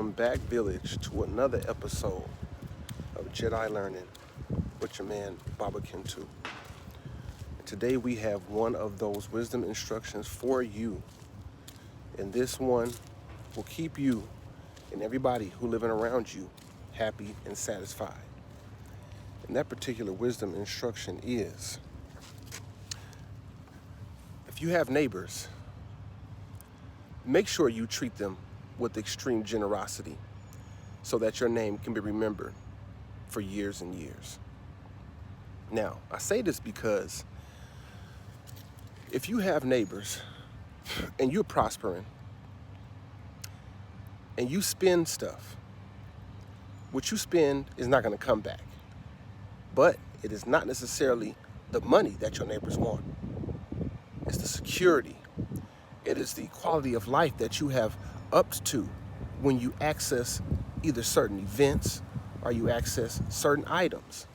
Welcome back, Village, to another episode of Jedi Learning with your man, Baba Kintu. And today we have one of those wisdom instructions for you. And this one will keep you and everybody who living around you happy and satisfied. And that particular wisdom instruction is, if you have neighbors, make sure you treat them with extreme generosity so that your name can be remembered for years and years. Now, I say this because if you have neighbors and you're prospering and you spend stuff, what you spend is not going to come back. But it is not necessarily the money that your neighbors want. It's the security. It is the quality of life that you have upped to when you access either certain events or you access certain items.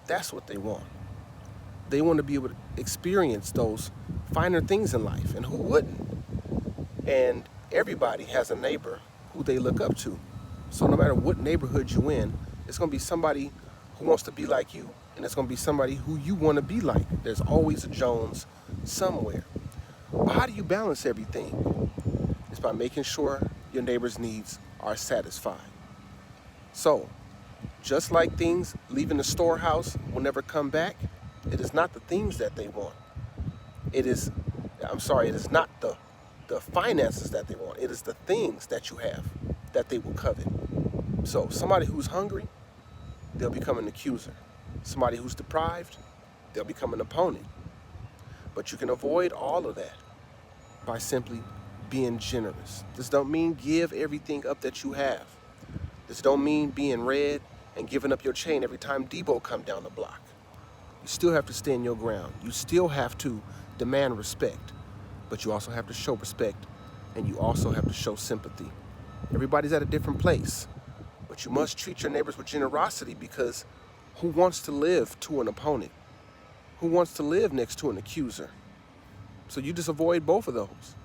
That's what they want. They want to be able to experience those finer things in life, and who wouldn't? And everybody has a neighbor who they look up to. So no matter what neighborhood you're in, it's going to be somebody who wants to be like you, and it's going to be somebody who you want to be like. There's always a Jones somewhere. But how do you balance everything? It's by making sure your neighbor's needs are satisfied. So, just like things leaving the storehouse will never come back, it is not the things that they want. It is not the finances that they want. It is the things that you have that they will covet. So, somebody who's hungry, they'll become an accuser. Somebody who's deprived, they'll become an opponent. But you can avoid all of that by simply being generous. This don't mean give everything up that you have. This don't mean being red and giving up your chain every time Debo come down the block. You still have to stand your ground. You still have to demand respect, but you also have to show respect, and you also have to show sympathy. Everybody's at a different place, but you must treat your neighbors with generosity, because who wants to live to an opponent? Who wants to live next to an accuser? So you just avoid both of those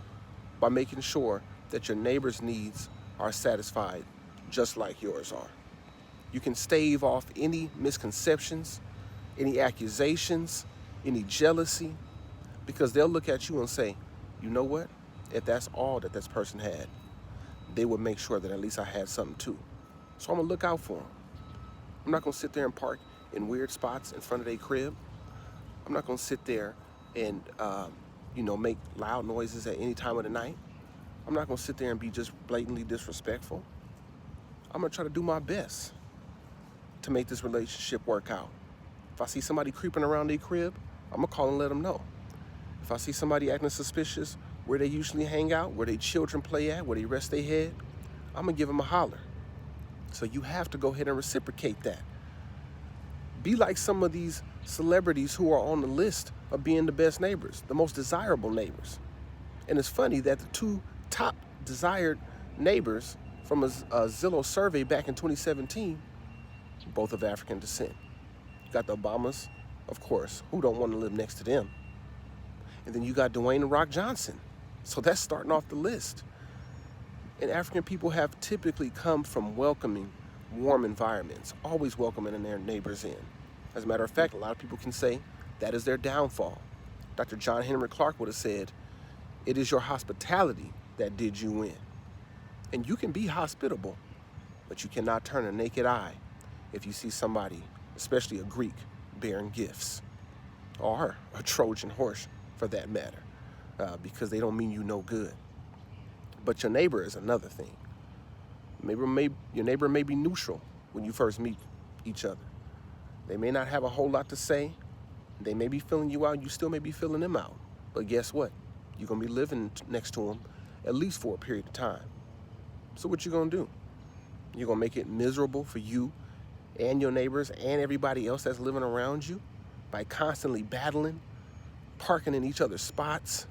by making sure that your neighbor's needs are satisfied just like yours are. You can stave off any misconceptions, any accusations, any jealousy, because they'll look at you and say, you know what? If that's all that this person had, they would make sure that at least I had something too. So I'm gonna look out for them. I'm not gonna sit there and park in weird spots in front of their crib. I'm not gonna sit there and make loud noises at any time of the night. I'm not gonna sit there and be just blatantly disrespectful. I'm gonna try to do my best to make this relationship work out. If I see somebody creeping around their crib, I'm gonna call and let them know. If I see somebody acting suspicious where they usually hang out, where their children play at, where they rest their head, I'm gonna give them a holler. So you have to go ahead and reciprocate that. Be like some of these celebrities who are on the list of being the best neighbors, the most desirable neighbors. And it's funny that the two top desired neighbors from a Zillow survey back in 2017, both of African descent. You got the Obamas, of course, who don't want to live next to them. And then you got Dwayne "The Rock" Johnson. So that's starting off the list. And African people have typically come from welcoming, warm environments, always welcoming their neighbors in. As a matter of fact, a lot of people can say that is their downfall. Dr. John Henry Clark would have said, it is your hospitality that did you in. And you can be hospitable, but you cannot turn a naked eye if you see somebody, especially a Greek, bearing gifts, or a Trojan horse for that matter, because they don't mean you no good. But your neighbor is another thing. Your neighbor may be neutral when you first meet each other. They may not have a whole lot to say. They may be filling you out. You still may be filling them out. But guess what? You're going to be living next to them at least for a period of time. So what you going to do? You're going to make it miserable for you and your neighbors and everybody else that's living around you by constantly battling, parking in each other's spots,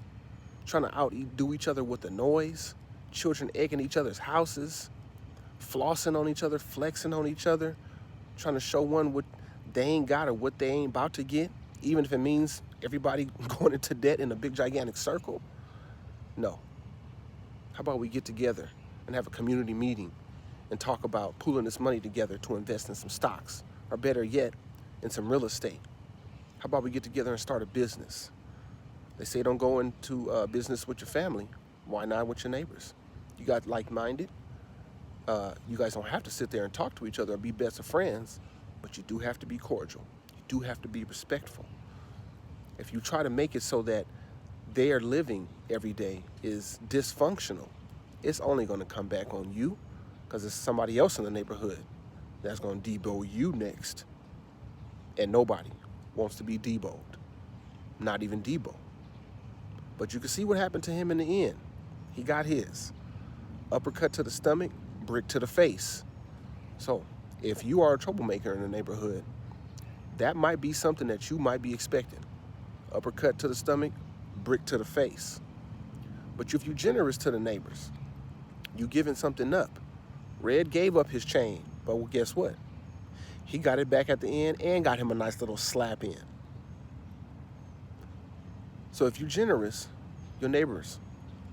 trying to outdo each other with the noise, children egging each other's houses, flossing on each other, flexing on each other, trying to show one what they ain't got or what they ain't about to get, even if it means everybody going into debt in a big gigantic circle. No. How about we get together and have a community meeting and talk about pooling this money together to invest in some stocks, or better yet, in some real estate? How about we get together and start a business? They say don't go into business with your family. Why not with your neighbors? You got like-minded. You guys don't have to sit there and talk to each other or be best of friends, but you do have to be cordial. You do have to be respectful. If you try to make it so that their living every day is dysfunctional, it's only going to come back on you, because it's somebody else in the neighborhood that's going to debo you next. And nobody wants to be deboed, not even Debo. But you can see what happened to him in the end. He got his. Uppercut to the stomach, brick to the face. So if you are a troublemaker in the neighborhood, that might be something that you might be expecting. Uppercut to the stomach, brick to the face. But if you're generous to the neighbors, you giving something up. Red gave up his chain, but well, guess what? He got it back at the end and got him a nice little slap in. So if you're generous, your neighbors,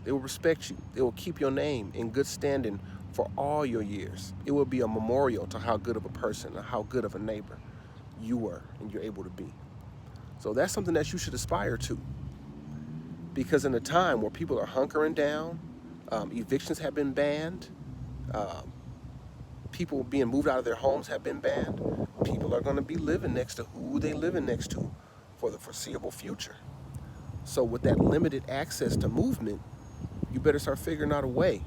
they will respect you. They will keep your name in good standing for all your years. It will be a memorial to how good of a person or how good of a neighbor you were and you're able to be. So that's something that you should aspire to. Because in a time where people are hunkering down, evictions have been banned, people being moved out of their homes have been banned, people are going to be living next to who they living next to for the foreseeable future. So with that limited access to movement, you better start figuring out a way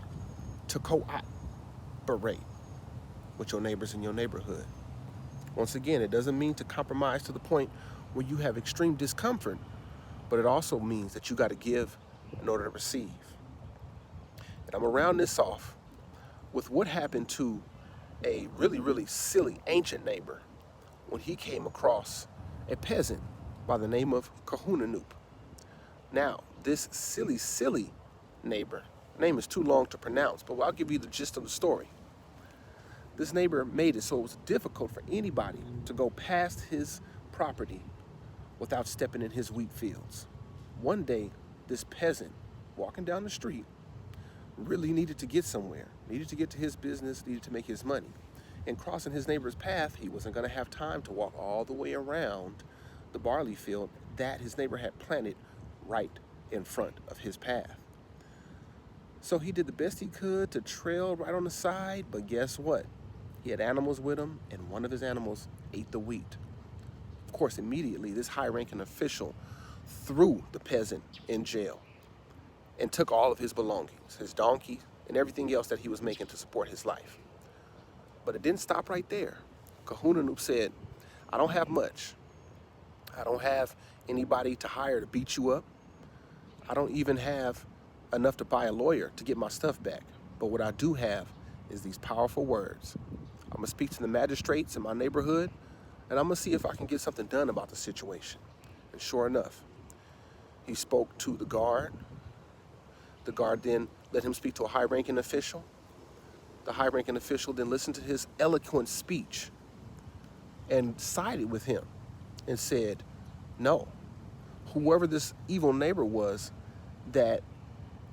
to cooperate with your neighbors in your neighborhood. Once again, it doesn't mean to compromise to the point where you have extreme discomfort, but it also means that you got to give in order to receive. And I'm gonna round this off with what happened to a really, really silly ancient neighbor when he came across a peasant by the name of Kahunanoop. Now, this silly neighbor, name is too long to pronounce, but I'll give you the gist of the story. This neighbor made it so it was difficult for anybody to go past his property without stepping in his wheat fields. One day, this peasant walking down the street really needed to get somewhere, needed to get to his business, needed to make his money. And crossing his neighbor's path, he wasn't going to have time to walk all the way around the barley field that his neighbor had planted right in front of his path. So he did the best he could to trail right on the side, but guess what? He had animals with him, and one of his animals ate the wheat. Of course, immediately, this high-ranking official threw the peasant in jail and took all of his belongings, his donkey, and everything else that he was making to support his life. But it didn't stop right there. Kahunanoop said, I don't have much. I don't have anybody to hire to beat you up. I don't even have enough to buy a lawyer to get my stuff back. But what I do have is these powerful words. I'm gonna speak to the magistrates in my neighborhood, and I'm gonna see if I can get something done about the situation. And sure enough, he spoke to the guard. The guard then let him speak to a high-ranking official. The high-ranking official then listened to his eloquent speech and sided with him and said, no, whoever this evil neighbor was that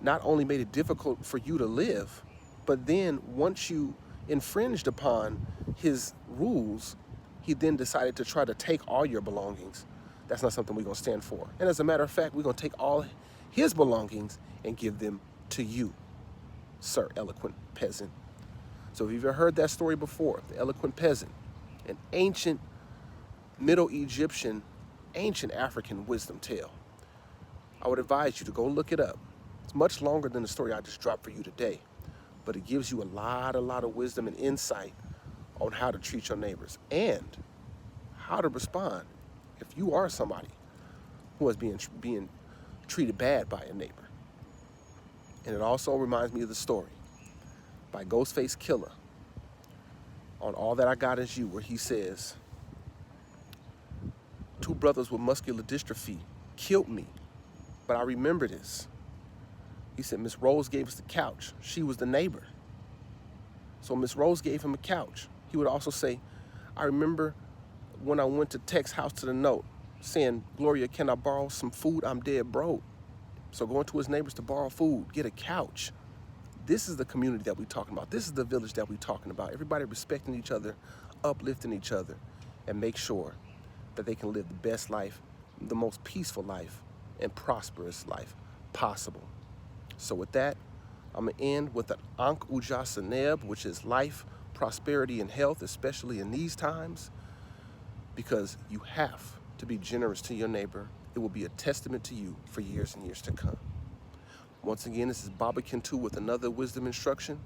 not only made it difficult for you to live, but then once you infringed upon his rules, he then decided to try to take all your belongings. That's not something we're going to stand for. And as a matter of fact, we're going to take all his belongings and give them to you, sir eloquent peasant. So if you've ever heard that story before, the eloquent peasant, an ancient Middle Egyptian, ancient African wisdom tale, I would advise you to go look it up. It's much longer than the story I just dropped for you today, but it gives you a lot of wisdom and insight on how to treat your neighbors and how to respond if you are somebody who is being treated bad by a neighbor. And it also reminds me of the story by Ghostface Killer on All That I Got Is You, where he says, 2 brothers with muscular dystrophy killed me, but I remember this. He said, Miss Rose gave us the couch. She was the neighbor. So Miss Rose gave him a couch. He would also say, I remember when I went to Tech's house to the note saying, Gloria, can I borrow some food? I'm dead broke. So going to his neighbors to borrow food, get a couch, This is the community that we're talking about. This is the village that we're talking about. Everybody respecting each other, uplifting each other, and make sure that they can live the best life, the most peaceful life, and prosperous life possible. So with that, I'm going to end with an Ankh Uja Seneb, which is life, prosperity, and health, especially in these times, because you have to be generous to your neighbor. It will be a testament to you for years and years to come. Once again, this is Baba Kintu with another wisdom instruction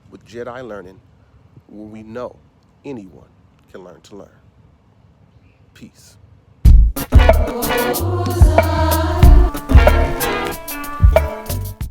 with Jedi Learning, where we know anyone can learn to learn. Peace.